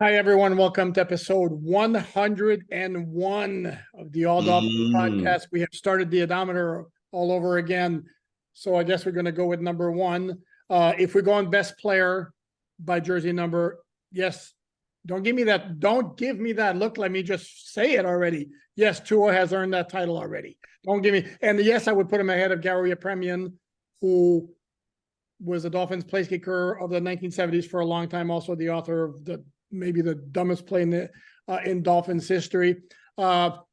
Hi, everyone. Welcome to episode 101 of the All Dolphins podcast. We have started the odometer all over again. So I guess we're going to go with number one. If we go on best player by jersey number, yes. Don't give me that. Don't give me that look. Let me just say it already. Yes, Tua has earned that title already. Don't give me. And yes, I would put him ahead of Gary Apremian, who was the Dolphins place kicker of the 1970s for a long time. Also the author of maybe the dumbest play in Dolphins history.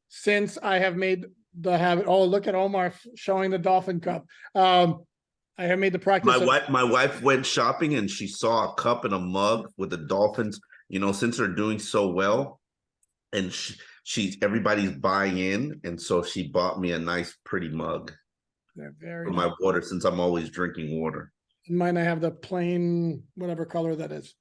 Since I have made the habit, look at Omar showing the Dolphin Cup. I have made the practice. My wife went shopping and she saw a cup and a mug with the Dolphins. You know, since they're doing so well, and everybody's buying in, and so she bought me a nice, pretty mug for my water, since I'm always drinking water. In mine, I have the plain whatever color that is.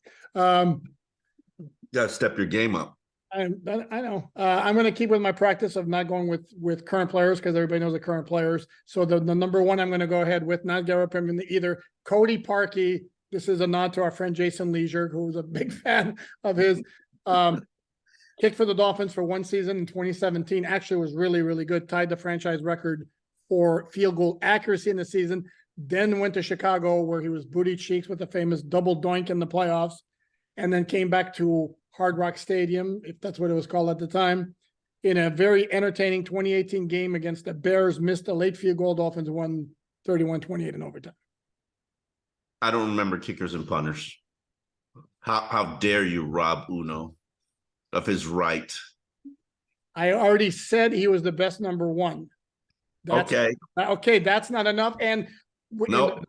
You gotta step your game up. I know. I'm going to keep with my practice of not going with current players, because everybody knows the current players. So the number one I'm going to go ahead with, not Garrett Pittman, either Cody Parkey. This is a nod to our friend Jason Leisure, who was a big fan of his. Kicked for the Dolphins for one season in 2017. Actually was really, really good. Tied the franchise record for field goal accuracy in the season. Then went to Chicago, where he was booty cheeks with the famous double doink in the playoffs. And then came back to Hard Rock Stadium, if that's what it was called at the time, in a very entertaining 2018 game against the Bears. Missed a late field goal. Dolphins won 31-28 in overtime. I don't remember kickers and punters. How dare you rob Uno of his right? I already said he was the best number one. Okay, that's not enough. And nope.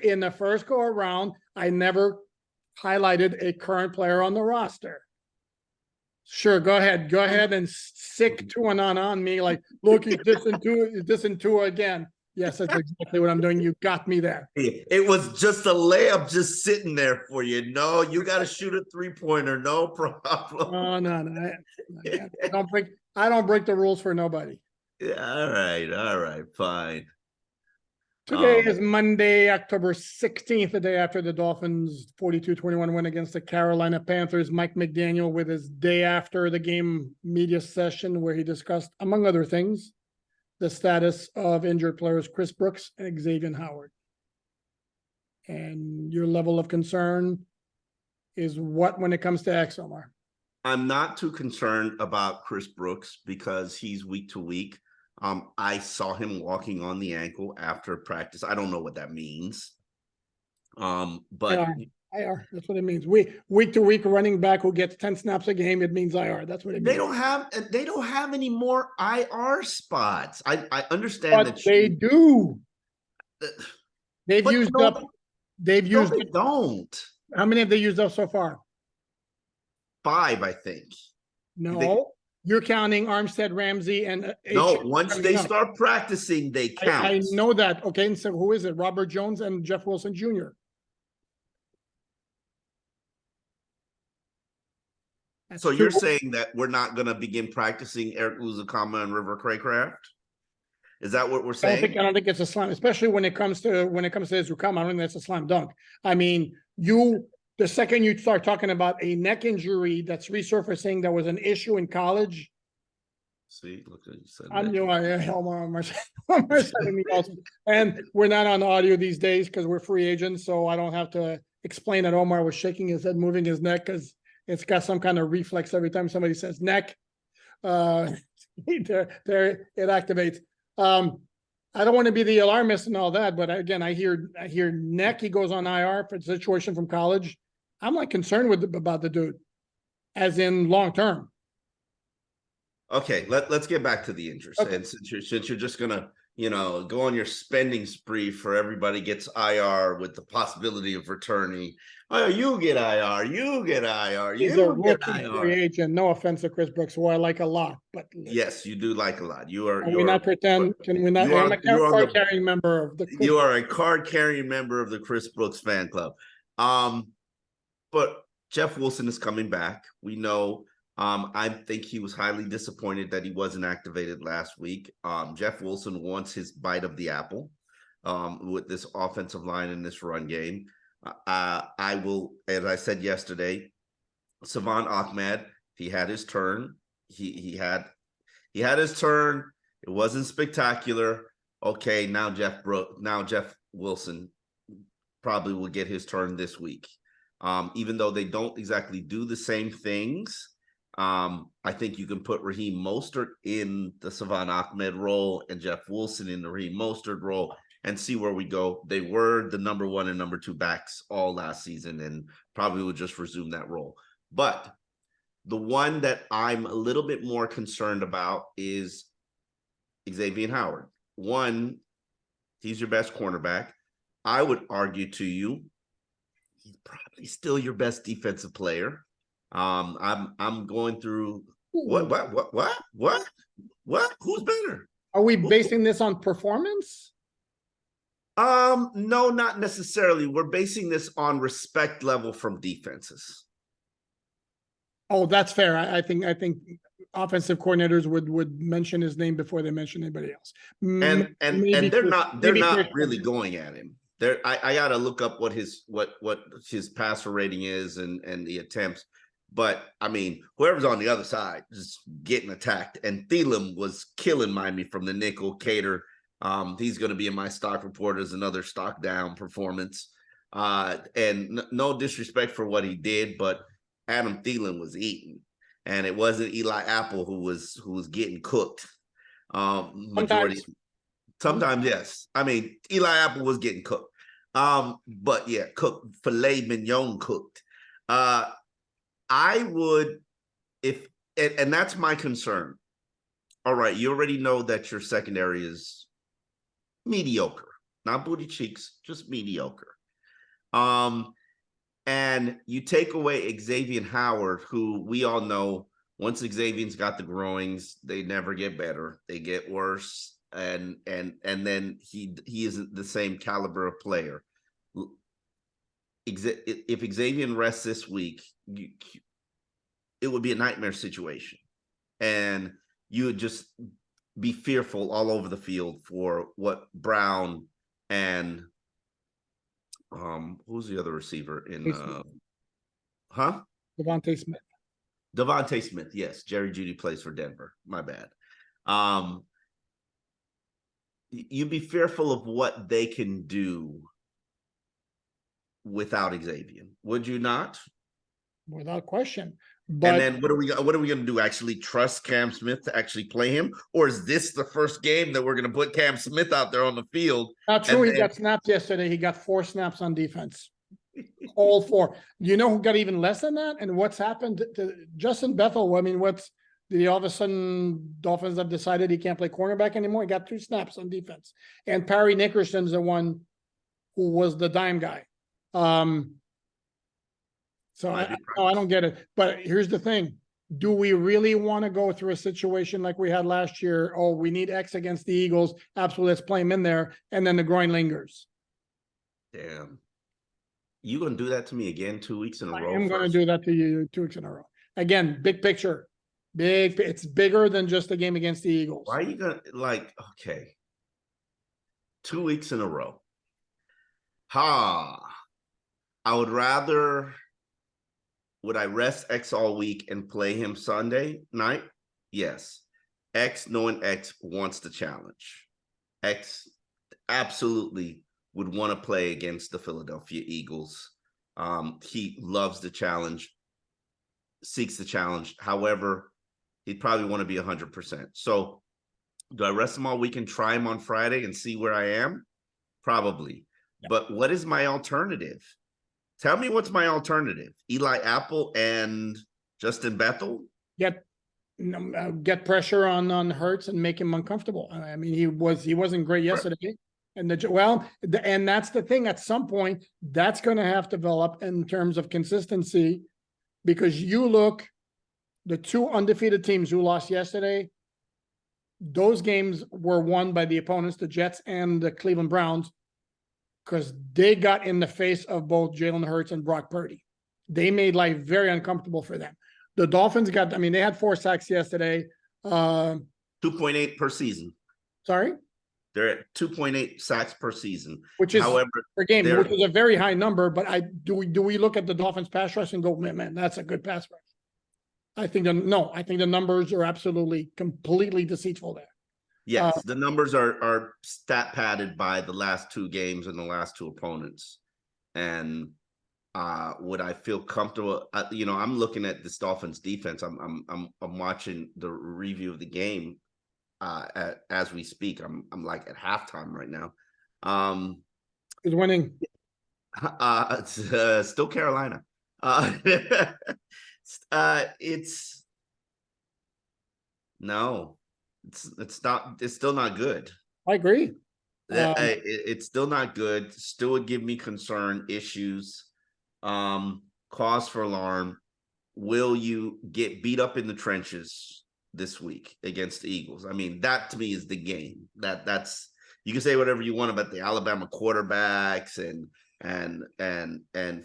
in the first go around, I never highlighted a current player on the roster. Sure, go ahead and sick to and on me, like, look, he's dissing Tua again. Yes, that's exactly what I'm doing. You got me there. It was just a layup just sitting there for you. No, you got to shoot a three-pointer. No problem. No. I don't break the rules for nobody. Yeah, all right, fine. Today is Monday, October 16th, the day after the Dolphins' 42-21 win against the Carolina Panthers. Mike McDaniel with his day after the game media session, where he discussed, among other things, the status of injured players Chris Brooks and Xavier Howard. And your level of concern is what when it comes to X, Omar? I'm not too concerned about Chris Brooks because he's week to week. I saw him walking on the ankle after practice. I don't know what that means. But IR, that's what it means. Week to week running back who gets 10 snaps a game, it means IR. That's what it means. They don't have any more IR spots. I understand but they do. They've used up. Don't. How many have they used up so far? 5, I think. No. You're counting Armstead, Ramsey, and no. Once they start practicing, they count. I know that. Okay, and so who is it? Robert Jones and Jeff Wilson Jr. So you're saying that we're not going to begin practicing Eric Luzakama and River Craycraft? Is that what we're saying? I don't think it's a slam, especially when it comes to Luzakama. I don't think that's a slam dunk. I mean, the second you start talking about a neck injury that's resurfacing that was an issue in college. See, look at you said and we're not on audio these days because we're free agents, so I don't have to explain that Omar was shaking his head, moving his neck, because it's got some kind of reflex every time somebody says neck. There it activates. I don't want to be the alarmist and all that, but again, I hear neck. He goes on IR for the situation from college. I'm not concerned about the dude, as in long term. Okay, let's get back to the injuries. Okay. And since you're just gonna go on your spending spree for everybody gets IR with the possibility of returning. Oh, you get IR, you get IR, He's a rookie free agent. No offense to Chris Brooks, who I like a lot, but yes, you do like a lot. You are. Can we not pretend? Can we not? I'm a card-carrying member of the. You are a card-carrying member of the Chris Brooks fan club. But Jeff Wilson is coming back. We know. I think he was highly disappointed that he wasn't activated last week. Jeff Wilson wants his bite of the apple with this offensive line and this run game. I will, as I said yesterday, Savon Ahmed, he had his turn. He had his turn. It wasn't spectacular. Okay, now Jeff Wilson probably will get his turn this week. Even though they don't exactly do the same things, I think you can put Raheem Mostert in the Savon Ahmed role and Jeff Wilson in the Raheem Mostert role and see where we go. They were the number 1 and number 2 backs all last season and probably will just resume that role. But the one that I'm a little bit more concerned about is Xavier Howard. One, he's your best cornerback. I would argue to you, he's probably still your best defensive player. I'm going through what? Who's better? Are we basing this on performance? No, not necessarily. We're basing this on respect level from defenses. Oh, that's fair. I think offensive coordinators would mention his name before they mention anybody else. And Maybe they're not Chris- really going at him. I gotta look up what his passer rating is and the attempts. But I mean, whoever's on the other side is getting attacked. And Thielen was killing Miami from the nickel. Cater, he's going to be in my stock report as another stock down performance. And no disrespect for what he did, but Adam Thielen was eating, and it wasn't Eli Apple who was getting cooked. Sometimes, yes. I mean, Eli Apple was getting cooked. But yeah, cooked, filet mignon cooked. I would, and that's my concern. All right, you already know that your secondary is mediocre, not booty cheeks, just mediocre. And you take away Xavier Howard, who we all know once Xavier's got the growings, they never get better; they get worse. And then he isn't the same caliber of player. If Xavier rests this week, it would be a nightmare situation, and you would just be fearful all over the field for what Brown and who's the other receiver in Devontae Smith. Devontae Smith, yes. Jerry Jeudy plays for Denver. My bad. You'd be fearful of what they can do without Xavier, would you not? Without question. But and then what are we going to do? Actually trust Cam Smith to actually play him, or is this the first game that we're going to put Cam Smith out there on the field? not true. He got snapped yesterday. He got 4 snaps on defense. All 4. You know who got even less than that? And what's happened to Justin Bethel? I mean, did he all of a sudden Dolphins have decided he can't play cornerback anymore? He got 2 snaps on defense. And Parry Nickerson's the one who was the dime guy. So I don't get it. But here's the thing. Do we really want to go through a situation like we had last year? Oh, we need X against the Eagles. Absolutely. Let's play him in there. And then the groin lingers. Damn. You going to do that to me again 2 weeks in a row? I am going to do that to you 2 weeks in a row. Again, big picture. It's bigger than just the game against the Eagles. Why are you going to, okay. 2 weeks in a row. Would I rest X all week and play him Sunday night? Yes. X, knowing X wants the challenge. X absolutely would want to play against the Philadelphia Eagles. He loves the challenge, seeks the challenge. However, he'd probably want to be 100%. So do I rest him all week and try him on Friday and see where I am? Probably. Yeah. But what is my alternative? Tell me what's my alternative. Eli Apple and Justin Bethel? Get pressure on Hurts and make him uncomfortable. I mean, he wasn't great yesterday. And and that's the thing. At some point, that's going to have to develop in terms of consistency, because you look, the 2 undefeated teams who lost yesterday, those games were won by the opponents, the Jets and the Cleveland Browns, because they got in the face of both Jalen Hurts and Brock Purdy. They made life very uncomfortable for them. The Dolphins they had 4 sacks yesterday. 2.8 per season. Sorry? They're at 2.8 sacks per season. which is However, per game, they're which is a very high number. But do we look at the Dolphins pass rush and go, man, that's a good pass rush? I think the numbers are absolutely completely deceitful there. yes, the numbers are stat padded by the last 2 games and the last 2 opponents. And would I feel comfortable? I'm looking at this Dolphins defense. I'm watching the review of the game as we speak. I'm like at halftime right now. Is winning. It's still Carolina. It's still not good. I agree. It's still not good. Still would give me concern, issues, cause for alarm. Will you get beat up in the trenches this week against the Eagles? I mean, that to me is the game. That's you can say whatever you want about the Alabama quarterbacks and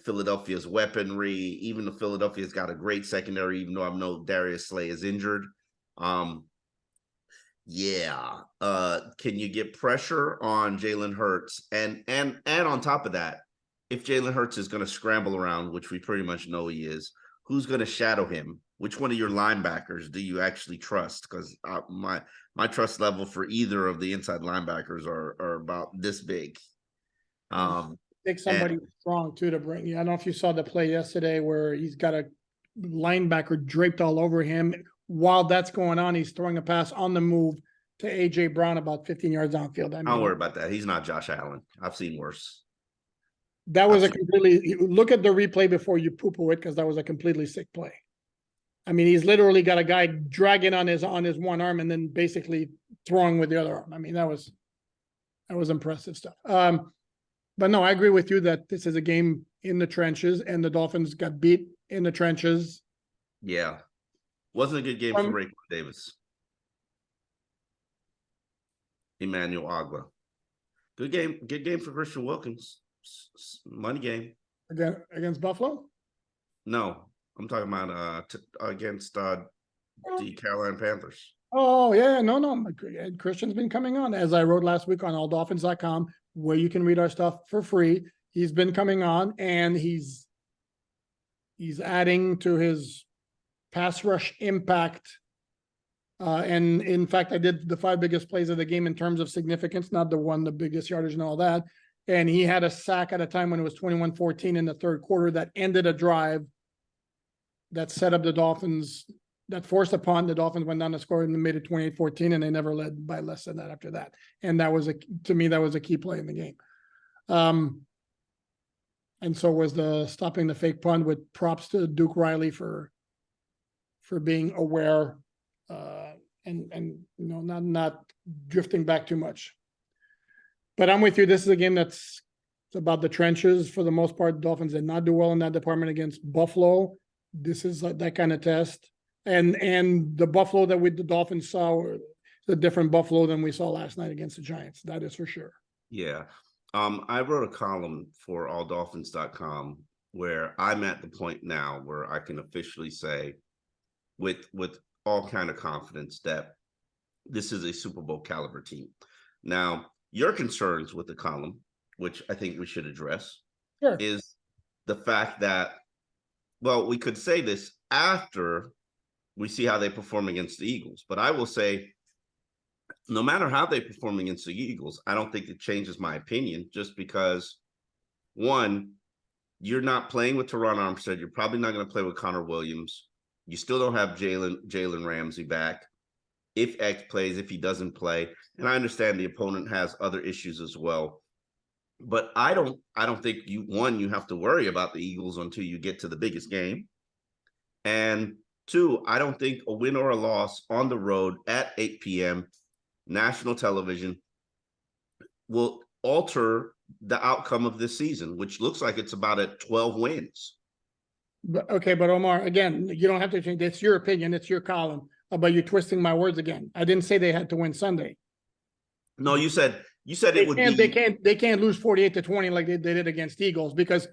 Philadelphia's weaponry. Even though Philadelphia's got a great secondary, even though I know Darius Slay is injured. Yeah. Can you get pressure on Jalen Hurts? And on top of that, if Jalen Hurts is going to scramble around, which we pretty much know he is, who's going to shadow him? Which one of your linebackers do you actually trust? Because my trust level for either of the inside linebackers are about this big. Take somebody strong too to bring you. I don't know if you saw the play yesterday where he's got a linebacker draped all over him. While that's going on, he's throwing a pass on the move to A.J. Brown about 15 yards downfield. I mean, don't worry about that. He's not Josh Allen. I've seen worse. That was look at the replay before you poo-poo it, because that was a completely sick play. I mean, he's literally got a guy dragging on his one arm and then basically throwing with the other arm. I mean, that was impressive stuff. But no, I agree with you that this is a game in the trenches, and the Dolphins got beat in the trenches. Yeah. Wasn't a good game for Raekwon Davis. Emmanuel Agba. Good game for Christian Wilkins. Money game. Against Buffalo? No, I'm talking about against the Carolina Panthers. Oh, yeah, no. Christian's been coming on, as I wrote last week on alldolphins.com, where you can read our stuff for free. He's been coming on, and he's adding to his pass rush impact. And in fact, I did the 5 biggest plays of the game in terms of significance, not the biggest yardage and all that. And he had a sack at a time when it was 21-14 in the third quarter that ended a drive that set up the Dolphins, that forced a punt. The Dolphins went down to score and made it 28-14, and they never led by less than that after that. And that was to me, that was a key play in the game. And so was the stopping the fake punt, with props to Duke Riley for being aware, and not drifting back too much. But I'm with you. This is a game that's about the trenches for the most part. The Dolphins did not do well in that department against Buffalo. This is that kind of test, and the Buffalo that the Dolphins saw is a different Buffalo than we saw last night against the Giants. That is for sure. Yeah. I wrote a column for alldolphins.com where I'm at the point now where I can officially say with all kind of confidence that this is a Super Bowl caliber team. Now, your concerns with the column, which I think we should address, sure, is the fact that, well, we could say this after we see how they perform against the Eagles, but I will say, no matter how they perform against the Eagles, I don't think it changes my opinion, just because, one, you're not playing with Teron Armstead. You're probably not going to play with Connor Williams. You still don't have Jalen Ramsey back. If X plays, if he doesn't play, and I understand the opponent has other issues as well, but I don't think you have to worry about the Eagles until you get to the biggest game, and 2, I don't think a win or a loss on the road at 8 p.m. national television will alter the outcome of this season, which looks like it's about at 12 wins. But Omar, again, you don't have to change. It's your opinion. It's your column. But you're twisting my words again. I didn't say they had to win Sunday. No, you said it would be. They can't lose 48-20 like they did against Eagles, because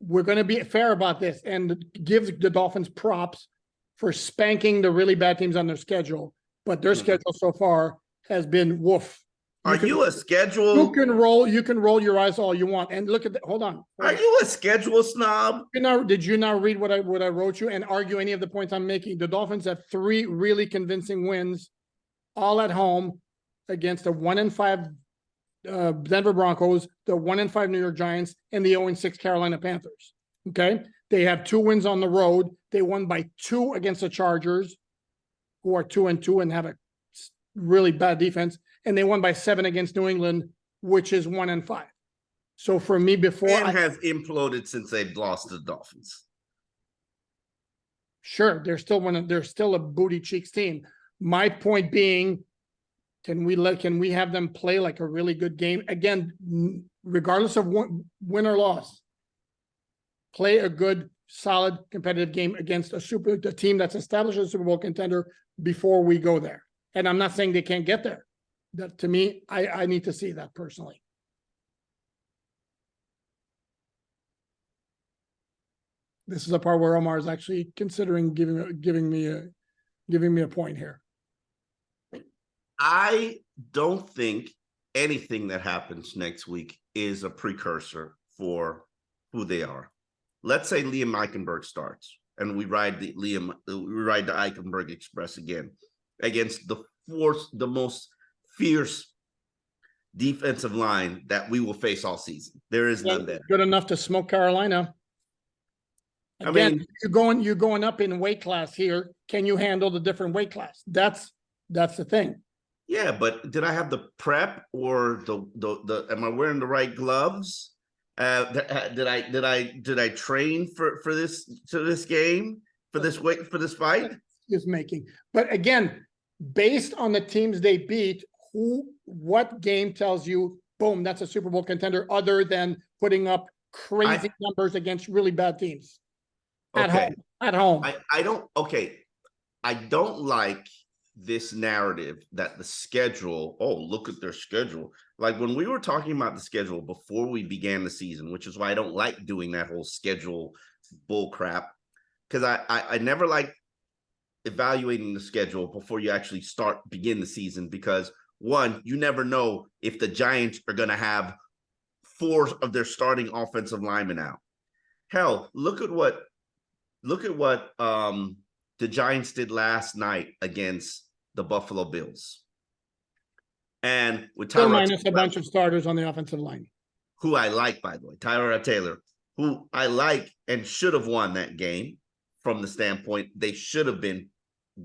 we're going to be fair about this and give the Dolphins props for spanking the really bad teams on their schedule. But their schedule so far has been woof. You a You schedule? you can roll your eyes all you want. And look at the, hold on. Are you a schedule snob? Did you not read what I wrote you and argue any of the points I'm making? The Dolphins have 3 really convincing wins, all at home, against the 1-5 Denver Broncos, the 1-5 New York Giants, and the 0-6 Carolina Panthers. Okay, they have 2 wins on the road. They won by 2 against the Chargers, who are 2-2 and have a really bad defense, and they won by 7 against New England, which is 1-5. So for me, before has imploded since they've lost to the Dolphins. Sure, they're still a booty cheeks team. My point being, can we have them play like a really good game again, regardless of win or loss? Play a good, solid, competitive game against a team that's established as a Super Bowl contender before we go there. And I'm not saying they can't get there. That, to me, I need to see that personally. This is a part where Omar is actually considering giving me a point here. I don't think anything that happens next week is a precursor for who they are. Let's say Liam Eichenberg starts and we ride the Eichenberg Express again against the most fierce defensive line that we will face all season. There is none there. Good enough to smoke Carolina. Again, I mean, you're going up in weight class here. Can you handle the different weight class? That's the thing. Yeah, but did I have the prep or the am I wearing the right gloves? Did I train for this game, for this fight? Is making. But again, based on the teams they beat, what game tells you, boom, that's a Super Bowl contender, other than putting up crazy numbers against really bad teams? At home. I don't like this narrative that the schedule, look at their schedule. Like when we were talking about the schedule before we began the season, which is why I don't like doing that whole schedule bull crap, because I never like evaluating the schedule before you actually begin the season, because one, you never know if the Giants are going to have 4 of their starting offensive linemen out. Hell, look at what the Giants did last night against the Buffalo Bills. And with Tyrod minus a bunch of starters on the offensive line. Who I like, by the way, Tyrod Taylor, who I like and should have won that game from the standpoint they should have been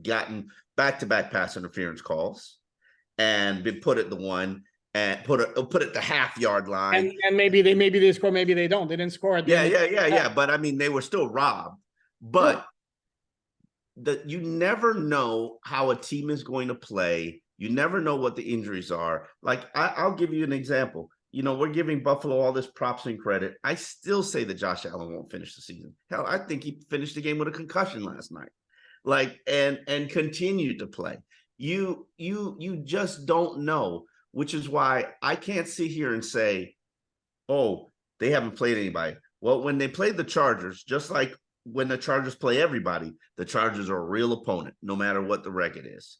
gotten back-to-back pass interference calls and been put at the 1 and put it the half-yard line. And maybe they score, maybe they don't. They didn't score at the end. Yeah. But I mean, they were still robbed. But you never know how a team is going to play. You never know what the injuries are. Like, I'll give you an example. You know, we're giving Buffalo all this props and credit. I still say that Josh Allen won't finish the season. Hell, I think he finished the game with a concussion last night. Like, and continued to play. You just don't know, which is why I can't sit here and say, oh, they haven't played anybody. Well, when they played the Chargers, just like when the Chargers play everybody, the Chargers are a real opponent, no matter what the record is.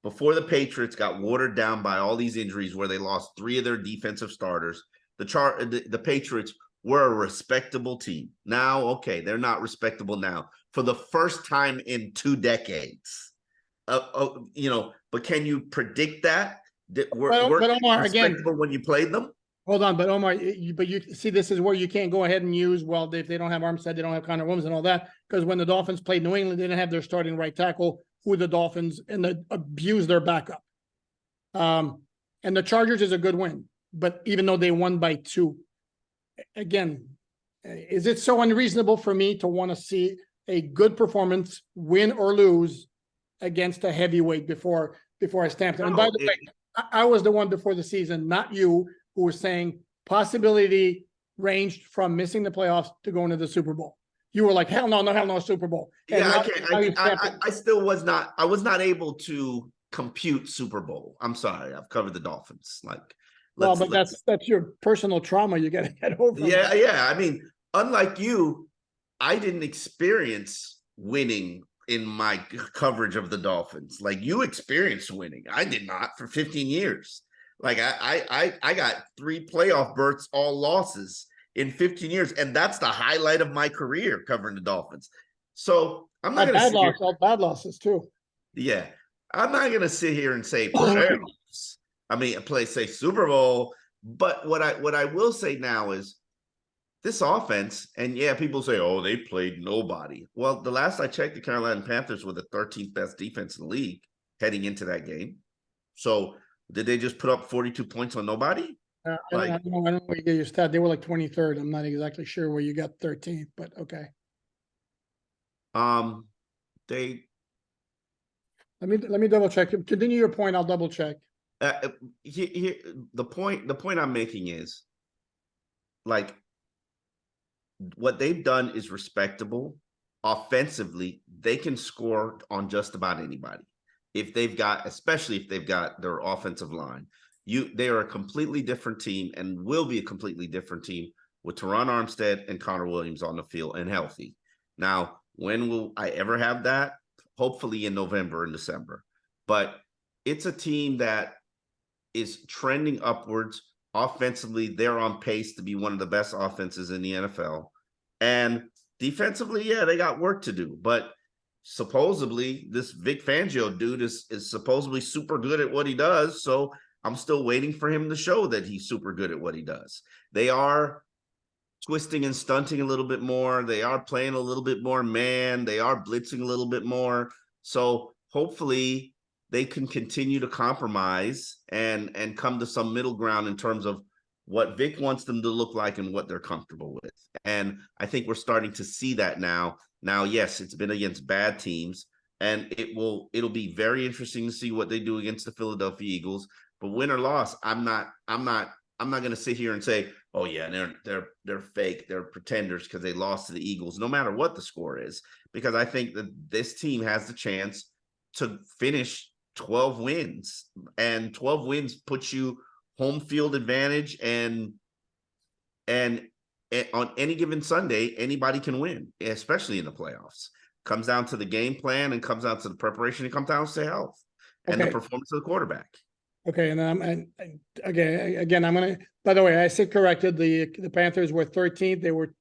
Before the Patriots got watered down by all these injuries where they lost 3 of their defensive starters, the Patriots were a respectable team. Now, okay, they're not respectable now. For the first time in 2 decades. But can you predict that? But Omar, again, when you played them? Hold on, but Omar, you see, this is where you can't go ahead and use, well, if they don't have Armstead, they don't have Connor Williams and all that, because when the Dolphins played New England, they didn't have their starting right tackle, who the Dolphins abused their backup. And the Chargers is a good win, but even though they won by 2, again, is it so unreasonable for me to want to see a good performance, win or lose, against a heavyweight before I stamped it? And by the way, I was the one before the season, not you, who was saying possibility ranged from missing the playoffs to going to the Super Bowl. You were like, hell no, Super Bowl. And I still was not. I was not able to compute Super Bowl. I'm sorry. I've covered the Dolphins. That's your personal trauma you got to get over. Yeah. I mean, unlike you, I didn't experience winning in my coverage of the Dolphins. Like, you experienced winning. I did not for 15 years. Like, I got 3 playoff berths, all losses in 15 years, and that's the highlight of my career covering the Dolphins. So I'm not going to sit here. All bad losses too. Yeah, I'm not going to sit here and say playoffs. I mean, say Super Bowl. But what I will say now is this offense, and yeah, people say, oh, they played nobody. Well, the last I checked, the Carolina Panthers were the 13th best defense in the league heading into that game. So did they just put up 42 points on nobody? I don't know where you get your stat. They were like 23rd. I'm not exactly sure where you got 13th, but okay. They. Let me double check. Continue your point. I'll double check. The point I'm making is, like, what they've done is respectable. Offensively, they can score on just about anybody. Especially if they've got their offensive line. They are a completely different team and will be a completely different team with Teron Armstead and Connor Williams on the field and healthy. Now, when will I ever have that? Hopefully in November and December. But it's a team that is trending upwards. Offensively, they're on pace to be one of the best offenses in the NFL. And defensively, yeah, they got work to do. But supposedly, this Vic Fangio dude is supposedly super good at what he does. So I'm still waiting for him to show that he's super good at what he does. They are twisting and stunting a little bit more. They are playing a little bit more man. They are blitzing a little bit more. So hopefully they can continue to compromise and come to some middle ground in terms of what Vic wants them to look like and what they're comfortable with. And I think we're starting to see that now. Now, yes, it's been against bad teams, and it'll be very interesting to see what they do against the Philadelphia Eagles. But win or loss, I'm not going to sit here and say, oh yeah, they're fake, they're pretenders because they lost to the Eagles, no matter what the score is, because I think that this team has the chance to finish 12 wins, and 12 wins puts you home field advantage, and on any given Sunday, anybody can win, especially in the playoffs. Comes down to the game plan, and comes down to the preparation, and comes down to health and the performance of the quarterback. Okay, and then again, I'm gonna. By the way, I said corrected. The Panthers were 13th. They were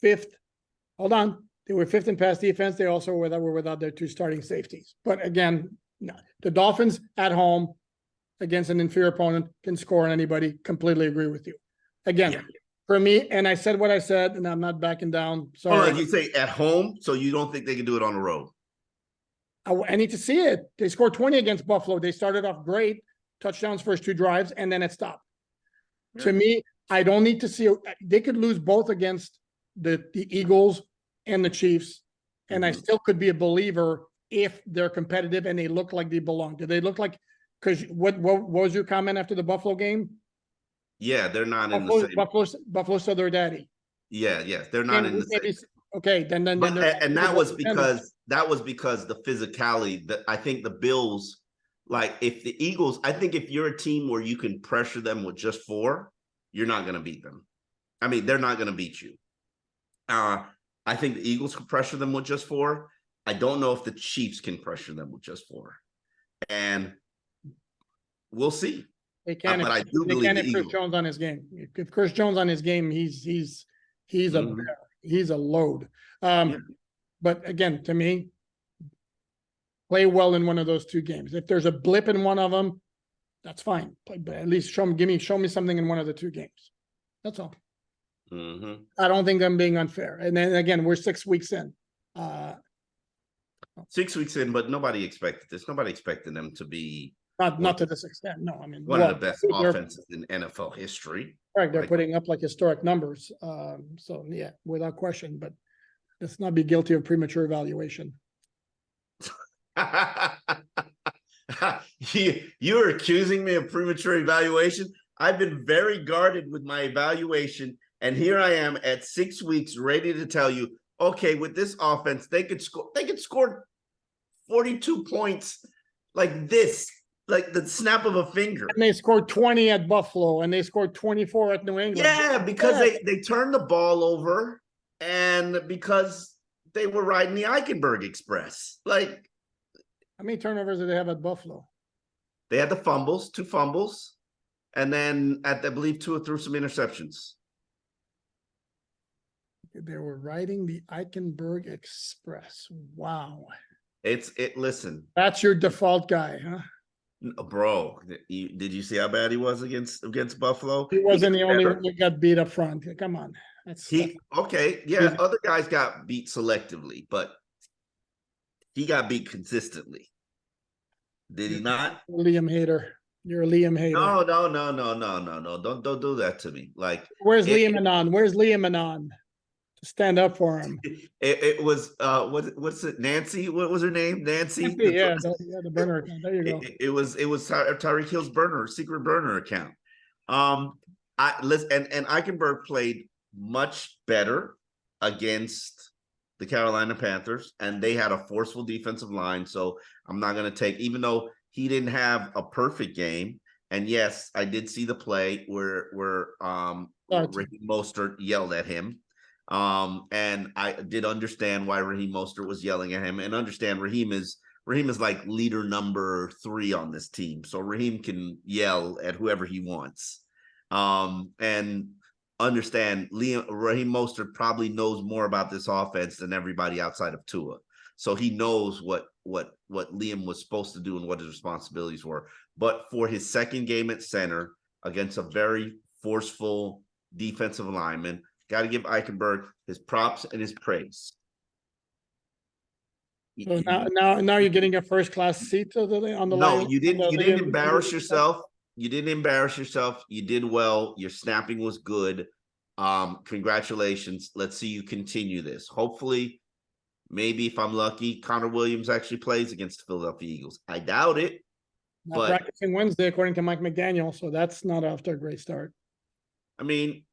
5th. Hold on, they were 5th in pass defense. They also were without their 2 starting safeties. But again, no, the Dolphins at home against an inferior opponent can score on anybody. Completely agree with you. Again, for me, and I said what I said, and I'm not backing down. Sorry. Oh, you say at home, so you don't think they can do it on the road? I need to see it. They scored 20 against Buffalo. They started off great. Touchdowns first 2 drives, and then it stopped. Yeah. To me, I don't need to see. They could lose both against the Eagles and the Chiefs, and I still could be a believer if they're competitive and they look like they belong. Do they look like? Because what was your comment after the Buffalo game? Yeah, they're not in the same. Buffalo said their daddy. Yeah, yes, they're not in the same. Okay, then and that was because the physicality that I think the Bills. Like, if the Eagles, I think if you're a team where you can pressure them with just 4, you're not going to beat them. I mean, they're not going to beat you. I think the Eagles can pressure them with just 4. I don't know if the Chiefs can pressure them with just 4. And we'll see. They can, but I do believe if Chris Jones on his game. If Chris Jones on his game, he's a bear. He's a load. But again, to me, play well in one of those 2 games. If there's a blip in one of them, that's fine. But at least show me something in one of the 2 games. That's all. I don't think I'm being unfair. And then again, we're 6 weeks in. 6 weeks in, but nobody expected this. Nobody expected them to be not to this extent. No, I mean one of the best offenses in NFL history. Right, they're putting up like historic numbers. So yeah, without question. But let's not be guilty of premature evaluation. You're accusing me of premature evaluation. I've been very guarded with my evaluation, and here I am at 6 weeks ready to tell you, okay, with this offense, they could score 42 points like this, like the snap of a finger. And they scored 20 at Buffalo, and they scored 24 at New England. Yeah, because they turned the ball over, and because they were riding the Eichenberg Express. Like, How many turnovers did they have at Buffalo? they had the fumbles, 2 fumbles, and then I believe Tua threw some interceptions. They were riding the Eichenberg Express. Wow. Listen, That's your default guy, huh? bro, did you see how bad he was against Buffalo? He wasn't the got only better. one that got beat up front. Come on. Yeah, other guys got beat selectively, but he got beat consistently. Did he not? Liam Hader. You're a Liam Hader. No. Don't do that to me. Like, Where's Liam Anon? Where's Liam Anon? To stand up for him. it was what's it? Nancy? What was her name? Nancy? Yeah, the burner account. There you go. It was Tyreek Hill's secret burner account. I listen, and Eichenberg played much better against the Carolina Panthers, and they had a forceful defensive line. So I'm not going to take, even though he didn't have a perfect game. And yes, I did see the play where Raheem Mostert yelled at him. And I did understand why Raheem Mostert was yelling at him, and understand Raheem is like leader number 3 on this team. So Raheem can yell at whoever he wants. And understand Raheem Mostert probably knows more about this offense than everybody outside of Tua. So he knows what Liam was supposed to do and what his responsibilities were. But for his second game at center against a very forceful defensive lineman, got to give Eichenberg his props and his praise. So now you're getting a first class seat on the line. No, you didn't embarrass yourself. You didn't embarrass yourself. You did well. Your snapping was good. Congratulations. Let's see you continue this. Hopefully, maybe if I'm lucky, Connor Williams actually plays against the Philadelphia Eagles. I doubt it. But practicing Wednesday, according to Mike McDaniel, so that's not off to a great start. I mean,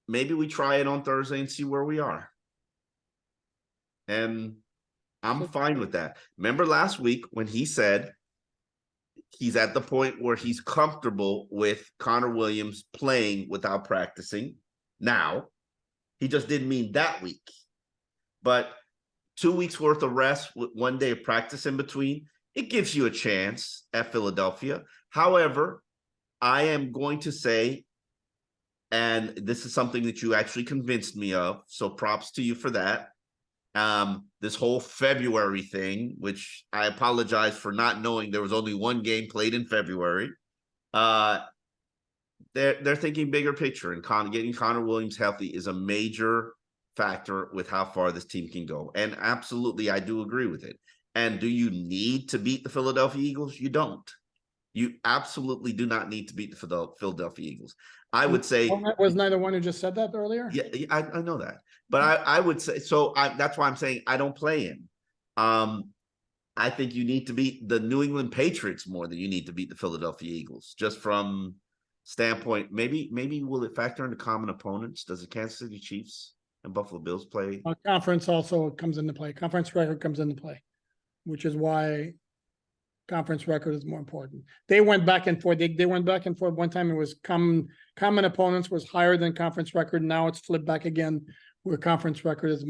maybe we try it on Thursday and see where we are. And I'm fine with that. Remember last week when he said he's at the point where he's comfortable with Connor Williams playing without practicing. Now, he just didn't mean that week. But 2 weeks worth of rest with 1 day of practice in between, it gives you a chance at Philadelphia. However, I am going to say, and this is something that you actually convinced me of, so props to you for that. This whole February thing, which I apologize for not knowing there was only 1 game played in February. They're thinking bigger picture, and getting Connor Williams healthy is a major factor with how far this team can go. And absolutely, I do agree with it. And do you need to beat the Philadelphia Eagles? You don't. You absolutely do not need to beat the Philadelphia Eagles. I would say was neither one who just said that earlier. Yeah, I know that, but I would say so. That's why I'm saying I don't play him. I think you need to beat the New England Patriots more than you need to beat the Philadelphia Eagles. Just from standpoint, maybe will it factor into common opponents? Does the Kansas City Chiefs and Buffalo Bills play? Conference also comes into play. Conference record comes into play, which is why conference record is more important. They went back and forth. They went back and forth. One time it was common opponents was higher than conference record. Now it's flipped back again, where conference record is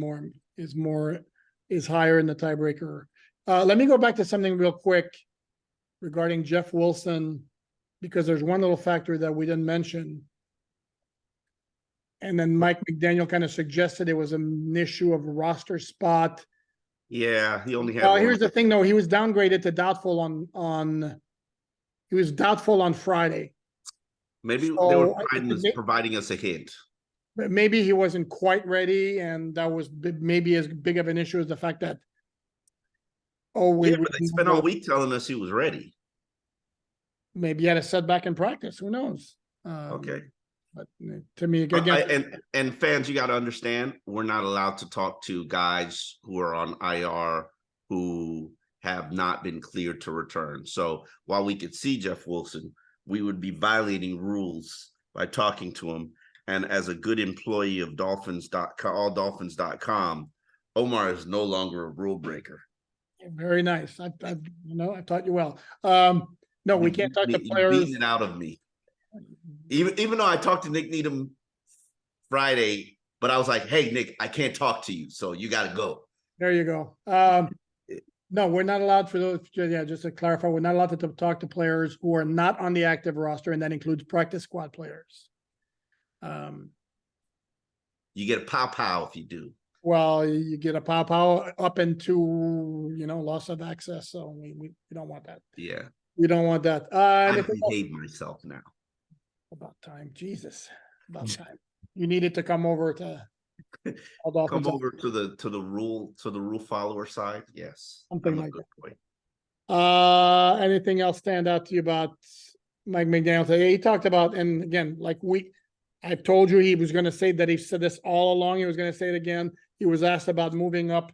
higher in the tiebreaker. Let me go back to something real quick regarding Jeff Wilson, because there's one little factor that we didn't mention. And then Mike McDaniel kind of suggested it was an issue of a roster spot. Yeah, he only had. Well, here's the thing, though. He was downgraded to doubtful he was doubtful on Friday. Maybe they were providing us a hint. But maybe he wasn't quite ready, and that was maybe as big of an issue as the fact that. But they spent all week telling us he was ready. Maybe he had a setback in practice. Who knows? Okay. But to me, again, and fans, you got to understand, we're not allowed to talk to guys who are on IR who have not been cleared to return. So while we could see Jeff Wilson, we would be violating rules by talking to him. And as a good employee of alldolphins.com, Omar is no longer a rule breaker. Very nice. I taught you well. No, we can't talk to players. You beat it out of me. Even though I talked to Nick Needham Friday, but I was like, hey, Nick, I can't talk to you, so you got to go. There you go. No, we're not allowed for those. Yeah, just to clarify, we're not allowed to talk to players who are not on the active roster, and that includes practice squad players. You get a pow if you do. Well, you get a pow up into, loss of access. So we don't want that. Yeah. We don't want that. I behave myself now. About time. Jesus. About time. You needed to come over to come over to the rule follower side. Yes. Something like that. Anything else stand out to you about Mike McDaniel? He talked about, and again, I've told you he was going to say that. He said this all along. He was going to say it again. He was asked about moving up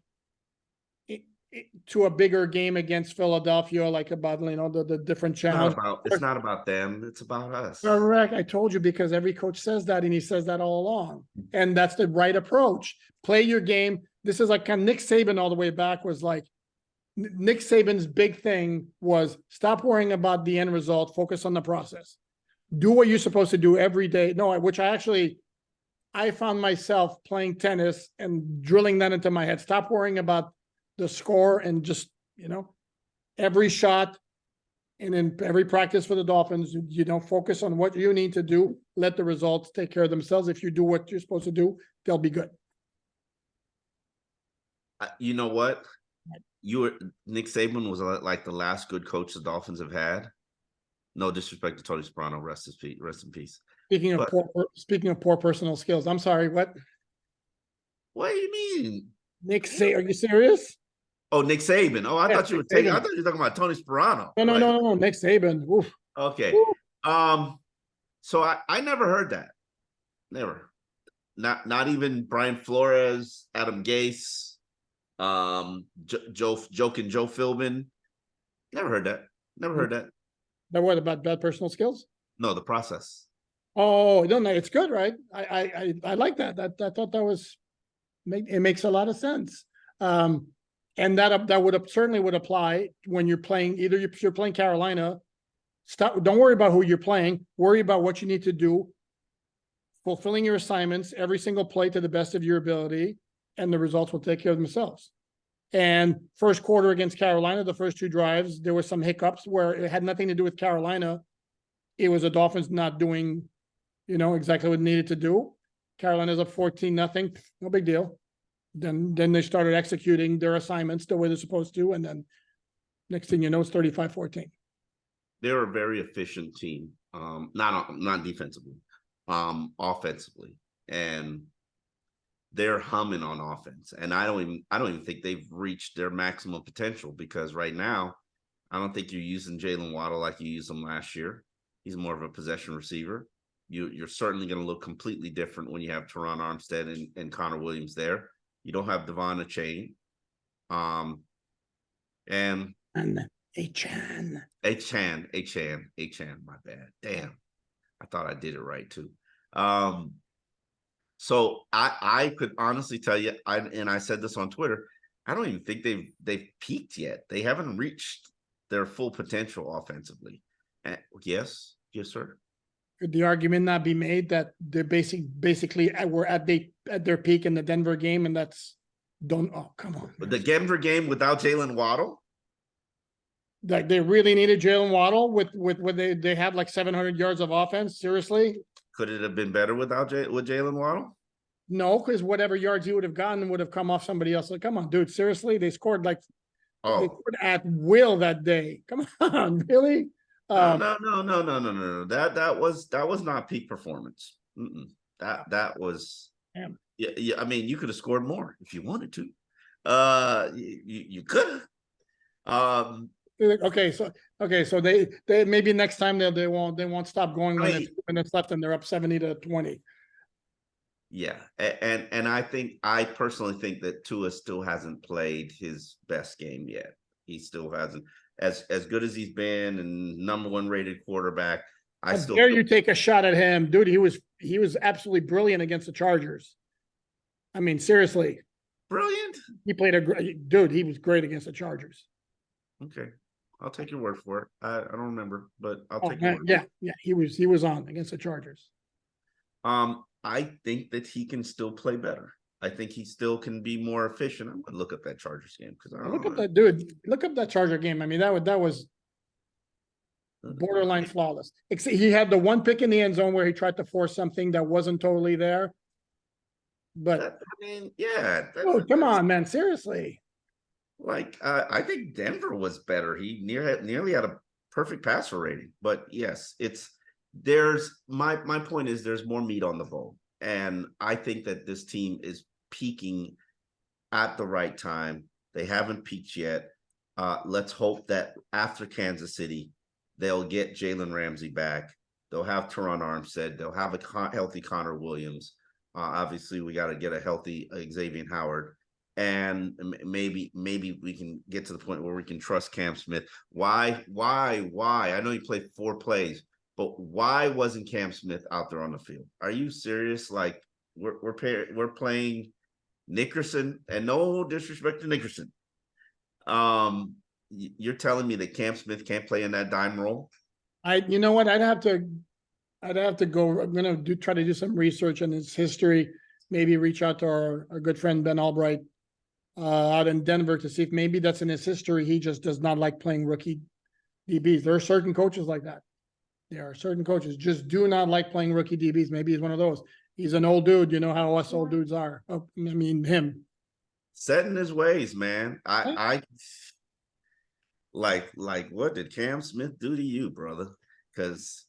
to a bigger game against Philadelphia, like about, the different challenge. It's not about them. It's about us. Correct. I told you, because every coach says that, and he says that all along. And that's the right approach. Play your game. This is like kind of Nick Saban all the way back was like, Nick Saban's big thing was stop worrying about the end result, focus on the process. Do what you're supposed to do every day. No, which I found myself playing tennis and drilling that into my head. Stop worrying about the score and just, every shot and in every practice for the Dolphins, focus on what you need to do. Let the results take care of themselves. If you do what you're supposed to do, they'll be good. You know what? Nick Saban was like the last good coach the Dolphins have had. No disrespect to Tony Soprano, rest in peace. Speaking of poor personal skills, I'm sorry. What? What do you mean? Nick Saban? Are you serious? Oh, Nick Saban. Oh, I thought you were talking about Tony Soprano. No. Nick Saban. Oof. Okay. Oof. So I never heard that. Never. Not even Brian Flores, Adam Gase, Joe Philbin. Never heard that. But what about bad personal skills? No, the process. Oh, no, it's good, right? I like that. I thought that was it makes a lot of sense. And that would certainly apply when you're playing. Either if you're playing Carolina, don't worry about who you're playing. Worry about what you need to do, fulfilling your assignments every single play to the best of your ability, and the results will take care of themselves. And first quarter against Carolina, the first two drives, there were some hiccups where it had nothing to do with Carolina. It was the Dolphins not doing, exactly what they needed to do. Carolina's up 14-0, no big deal. Then they started executing their assignments the way they're supposed to, and then next thing you know, it's 35-14. They're a very efficient team, not defensively, offensively, and they're humming on offense. And I don't even think they've reached their maximum potential, because right now, I don't think you're using Jalen Waddle like you used him last year. He's more of a possession receiver. You're certainly going to look completely different when you have Teron Armstead and Connor Williams there. You don't have Devon Achane. And Achan, my bad. Damn. I thought I did it right too. So I could honestly tell you, I said this on Twitter, I don't even think they've peaked yet. They haven't reached their full potential offensively. Yes, sir. Could the argument not be made that they're basically were at their peak in the Denver game, and come on. The Denver game without Jalen Waddle? Like they really needed Jalen Waddle with they had like 700 yards of offense. Seriously, could it have been better with Jalen Waddle? No, because whatever yards he would have gotten would have come off somebody else. Like, come on, dude, seriously, they scored they scored at will that day. Come on, really? No. That was not peak performance. That was. Damn. Yeah. I mean, you could have scored more if you wanted to. You could have. Okay, so they maybe next time they won't stop going when there's 2 minutes left and they're up 70-20. Yeah, and I personally think that Tua still hasn't played his best game yet. He still hasn't, as good as he's been and #1 rated quarterback. How dare you take a shot at him, dude? He was absolutely brilliant against the Chargers. I mean, seriously, brilliant. He played he was great against the Chargers. Okay, I'll take your word for it. I don't remember, but I'll take your word. Yeah, he was on against the Chargers. I think that he can still play better. I think he still can be more efficient. I'm gonna look up that Chargers game because I Look don't up know. that dude. Look up that Charger game. I mean, that was borderline flawless. Except he had the one pick in the end zone where he tried to force something that wasn't totally there. But I mean, yeah. oh, come on, man! Seriously. Like I think Denver was better. He nearly had a perfect passer rating. But yes, there's my point is there's more meat on the bone. And I think that this team is peaking at the right time. They haven't peaked yet. Let's hope that after Kansas City, they'll get Jalen Ramsey back. They'll have Teron Armstead. They'll have a healthy Connor Williams. Obviously, we got to get a healthy Xavier Howard. And maybe we can get to the point where we can trust Cam Smith. Why? I know he played 4 plays, but why wasn't Cam Smith out there on the field? Are you serious? Like we're playing Nickerson, and no disrespect to Nickerson. You're telling me that Cam Smith can't play in that dime role? You know what? I'd have to go. I'm gonna try to do some research on his history. Maybe reach out to our good friend Ben Albright out in Denver to see if maybe that's in his history. He just does not like playing rookie DBs. There are certain coaches like that. There are certain coaches just do not like playing rookie DBs. Maybe he's one of those. He's an old dude. You know how us old dudes are. Oh, I mean, him. Set in his ways, man. I like what did Cam Smith do to you, brother? Because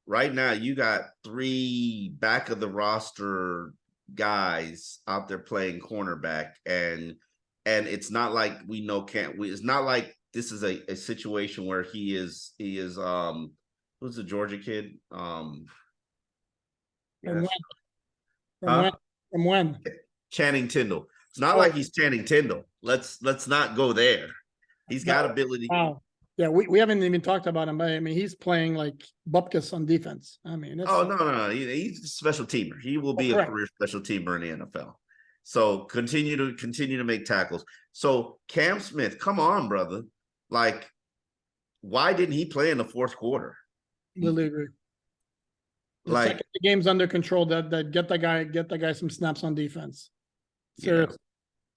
right now you got 3 back of the roster guys out there playing cornerback, and it's not like we know it's not like this is a situation where he is who's the Georgia kid? From Yes. when? From when? From when? Channing Tindall. It's not like he's Channing Tindall. Let's not go there. He's got ability. Wow. Yeah, we haven't even talked about him, but I mean, he's playing like Bupkis on defense. I mean, no. He's a special teamer. He will be a career special teamer in the NFL. So continue to make tackles. So Cam Smith, come on, brother. Like, why didn't he play in the 4th quarter? Really agree. Like the game's under control. That get the guy some snaps on defense. Seriously.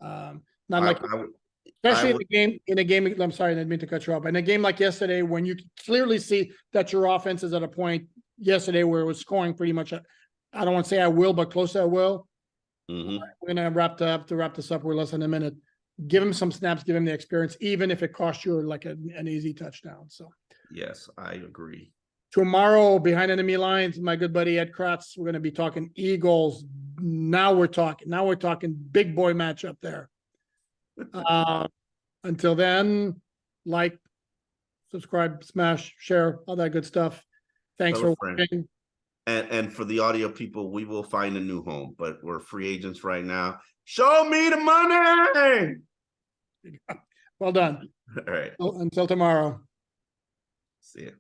Not especially in a game. I'm sorry, I didn't mean to cut you off. In a game like yesterday, when you clearly see that your offense is at a point yesterday where it was scoring pretty much. I don't want to say I will, but close to I will. mm-hmm. We're gonna wrap this up. We're less than a minute. Give him some snaps. Give him the experience, even if it costs you like an easy touchdown. So. Yes, I agree. Tomorrow, behind enemy lines, my good buddy Ed Kratz, we're going to be talking Eagles. Now we're talking big boy matchup there. Until then, like, subscribe, smash, share, all that good stuff. Thanks for watching. And for the audio people, we will find a new home, but we're free agents right now. Show me the money. Well done. All right. Until tomorrow. See ya.